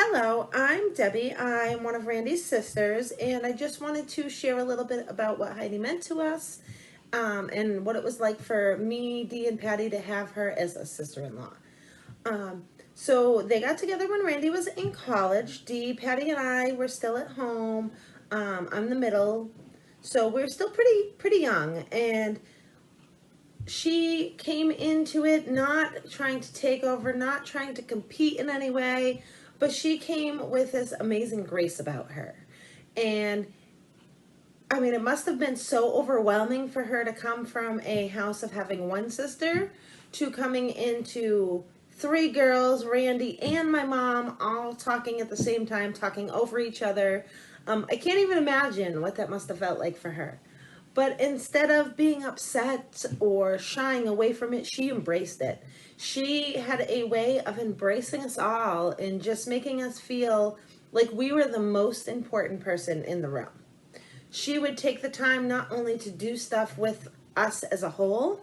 Hello, I'm Debbie. I'm one of Randy's sisters, and I just wanted to share a little bit about what Heidi meant to us, and what it was like for me, Dee, and Patty to have her as a sister-in-law. Um, so they got together when Randy was in college. Dee, Patty, and I were still at home. I'm the middle, so we're still pretty young, and she came into it not trying to take over, not trying to compete in any way, but she came with this amazing grace about her. And I mean, it must have been so overwhelming for her to come from a house of having one sister to coming into three girls, Randy and my mom, all talking at the same time, talking over each other. I can't even imagine what that must have felt like for her. But instead of being upset or shying away from it, she embraced it. She had a way of embracing us all and just making us feel like we were the most important person in the room. She would take the time not only to do stuff with us as a whole,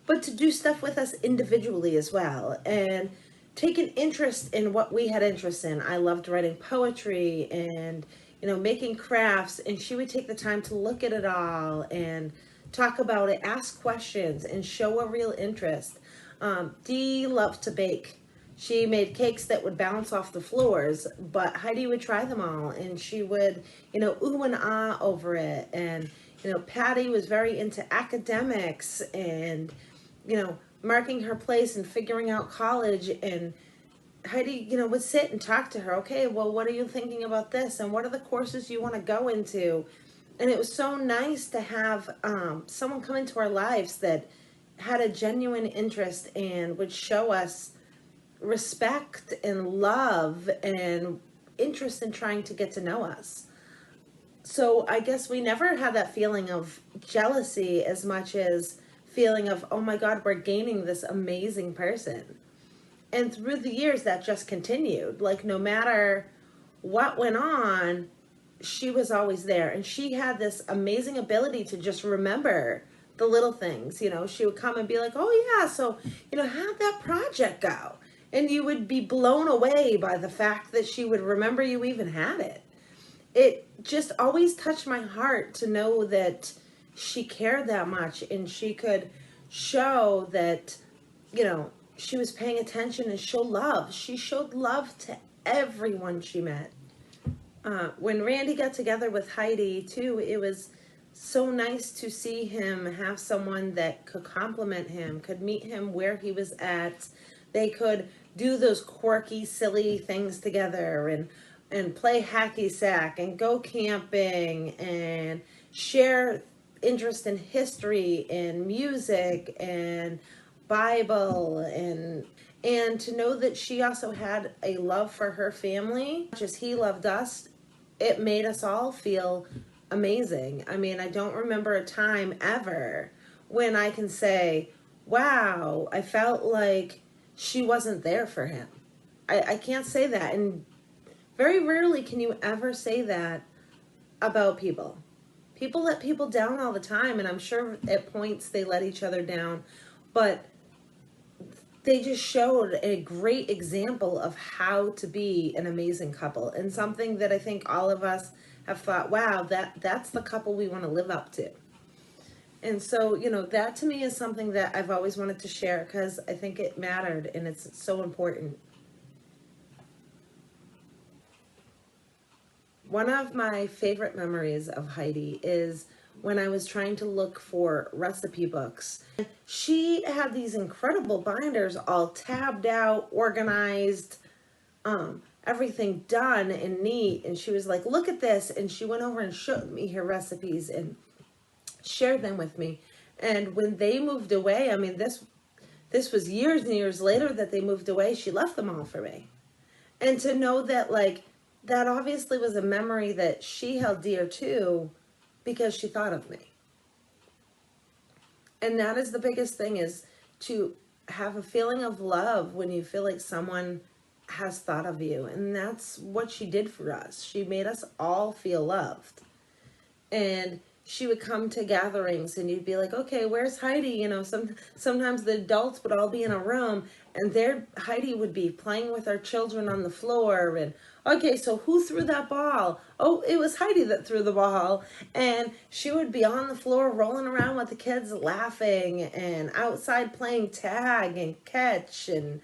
but to do stuff with us individually as well. And take an interest in what we had interest in. I loved writing poetry and making crafts, and she would take the time to look at it all and talk about it, ask questions, and show a real interest. Dee loved to bake. She made cakes that would bounce off the floors, but Heidi would try them all, and she would, ooh and ah over it. And Patty was very into academics and marking her place and figuring out college. And Heidi, would sit and talk to her. Okay, well, what are you thinking about this? And what are the courses you want to go into? And it was so nice to have someone come into our lives that had a genuine interest and would show us respect and love and interest in trying to get to know us. So I guess we never had that feeling of jealousy as much as feeling of, oh my God, we're gaining this amazing person. And through the years, that just continued. Like, no matter what went on, she was always there. And she had this amazing ability to just remember the little things. She would come and be like, oh, yeah, so, how'd that project go? And you would be blown away by the fact that she would remember you even had it. It just always touched my heart to know that she cared that much and she could show that, she was paying attention and show love. She showed love to everyone she met. When Randy got together with Heidi, too, it was so nice to see him have someone that could compliment him, could meet him where he was at. They could do those quirky, silly things together and play hacky sack and go camping and share interest in history and music and Bible and to know that she also had a love for her family, just he loved us. It made us all feel amazing. I mean, I don't remember a time ever when I can say, wow, I felt like she wasn't there for him. I can't say that. And very rarely can you ever say that about people. People let people down all the time, and I'm sure at points they let each other down, but they just showed a great example of how to be an amazing couple and something that I think all of us have thought, wow, that's the couple we want to live up to. And so, that to me is something that I've always wanted to share because I think it mattered and it's so important. One of my favorite memories of Heidi is when I was trying to look for recipe books. She had these incredible binders all tabbed out, organized, everything done and neat. And she was like, look at this. And she went over and showed me her recipes and shared them with me. And when they moved away, I mean, this was years and years later that they moved away, she left them all for me. And to know that, like, that obviously was a memory that she held dear too because she thought of me. And that is the biggest thing, is to have a feeling of love when you feel like someone has thought of you. And that's what she did for us. She made us all feel loved. And she would come to gatherings and you'd be like, okay, where's Heidi? Sometimes the adults would all be in a room And there Heidi would be playing with our children on the floor, and okay, so who threw that ball? Oh, it was Heidi that threw the ball. And she would be on the floor rolling around with the kids laughing, and outside playing tag and catch. And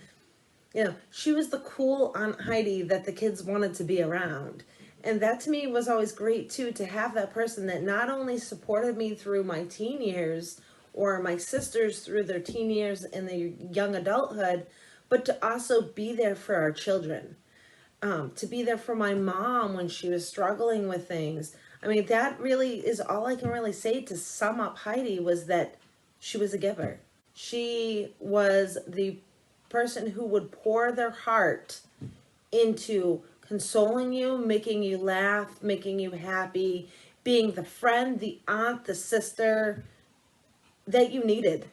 she was the cool Aunt Heidi that the kids wanted to be around. And that to me was always great too, to have that person that not only supported me through my teen years, or my sisters through their teen years and their young adulthood, but to also be there for our children. To be there for my mom when she was struggling with things. I mean, that really is all I can really say to sum up Heidi, was that she was a giver. She was the person who would pour their heart into consoling you, making you laugh, making you happy, being the friend, the aunt, the sister that you needed.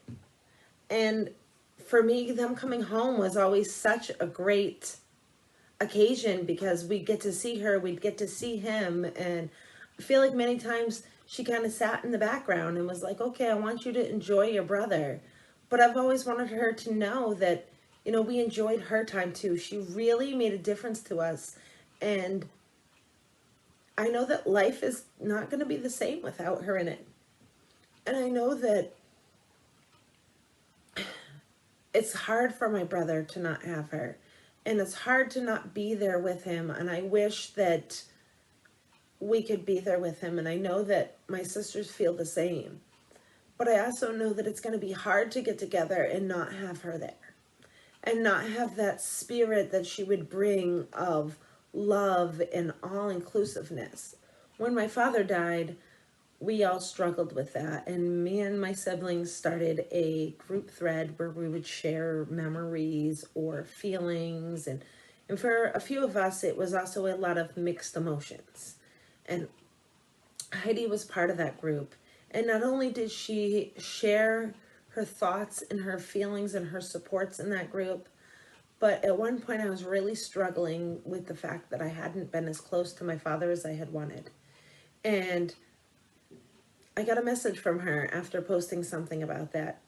And for me, them coming home was always such a great occasion, because we get to see her, we'd get to see him. And I feel like many times she kind of sat in the background and was like, okay, I want you to enjoy your brother. But I've always wanted her to know that, we enjoyed her time too. She really made a difference to us. And I know that life is not going to be the same without her in it. And I know that it's hard for my brother to not have her. And it's hard to not be there with him. And I wish that we could be there with him. And I know that my sisters feel the same. But I also know that it's going to be hard to get together and not have her there. And not have that spirit that she would bring of love and all-inclusiveness. When my father died, we all struggled with that. And me and my siblings started a group thread where we would share memories or feelings. And for a few of us, it was also a lot of mixed emotions. And Heidi was part of that group. And not only did she share her thoughts and her feelings and her supports in that group, but at one point I was really struggling with the fact that I hadn't been as close to my father as I had wanted. And I got a message from her after posting something about that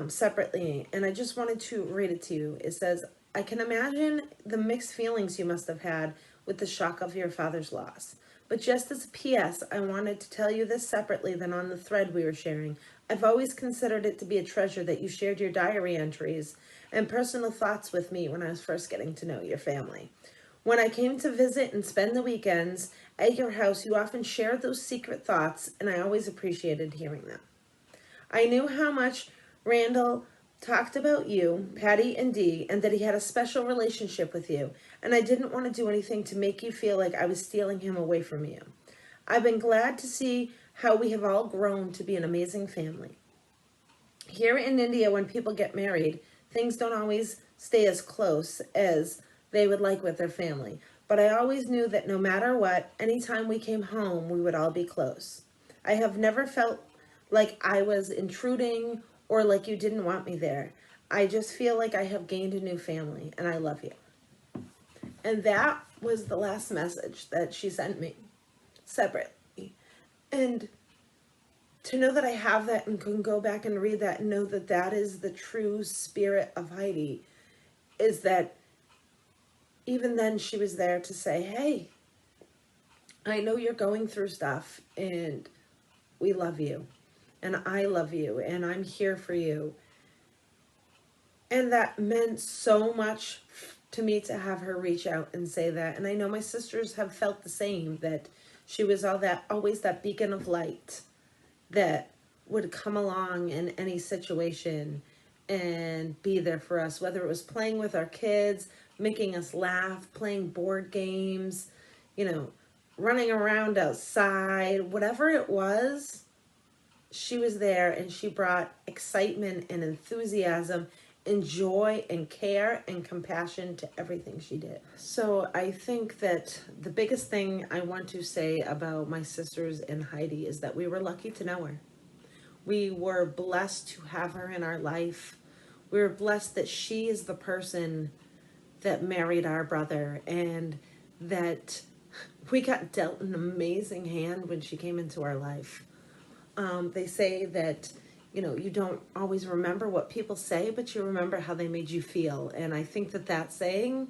separately, and I just wanted to read it to you. It says, I can imagine the mixed feelings you must have had with the shock of your father's loss. But just as a PS, I wanted to tell you this separately than on the thread we were sharing. I've always considered it to be a treasure that you shared your diary entries and personal thoughts with me when I was first getting to know your family. When I came to visit and spend the weekends at your house, you often shared those secret thoughts, and I always appreciated hearing them. I knew how much Randall talked about you, Patty, and Dee, and that he had a special relationship with you, and I didn't want to do anything to make you feel like I was stealing him away from you. I've been glad to see how we have all grown to be an amazing family. Here in India, when people get married, things don't always stay as close as they would like with their family. But I always knew that no matter what, anytime we came home, we would all be close. I have never felt like I was intruding or like you didn't want me there. I just feel like I have gained a new family, and I love you. And that was the last message that she sent me separately. And to know that I have that and can go back and read that and know that that is the true spirit of Heidi, is that even then she was there to say, hey, I know you're going through stuff, and we love you, and I love you, and I'm here for you. And that meant so much to me to have her reach out and say that. And I know my sisters have felt the same, that she was always that beacon of light that would come along in any situation and be there for us, whether it was playing with our kids, making us laugh, playing board games, running around outside, whatever it was, she was there, and she brought excitement and enthusiasm and joy and care and compassion to everything she did. So I think that the biggest thing I want to say about my sisters and Heidi is that we were lucky to know her. We were blessed to have her in our life. We were blessed that she is the person that married our brother, and that we got dealt an amazing hand when she came into our life. They say that, you don't always remember what people say, but you remember how they made you feel. And I think that that saying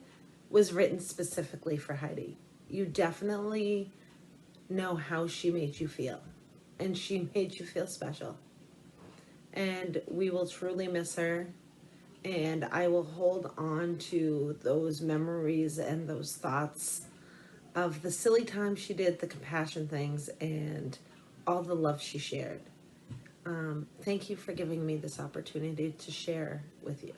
was written specifically for Heidi. You definitely know how she made you feel, and she made you feel special. And we will truly miss her. And I will hold on to those memories and those thoughts of the silly times she did, the compassion things, and all the love she shared. Thank you for giving me this opportunity to share with you.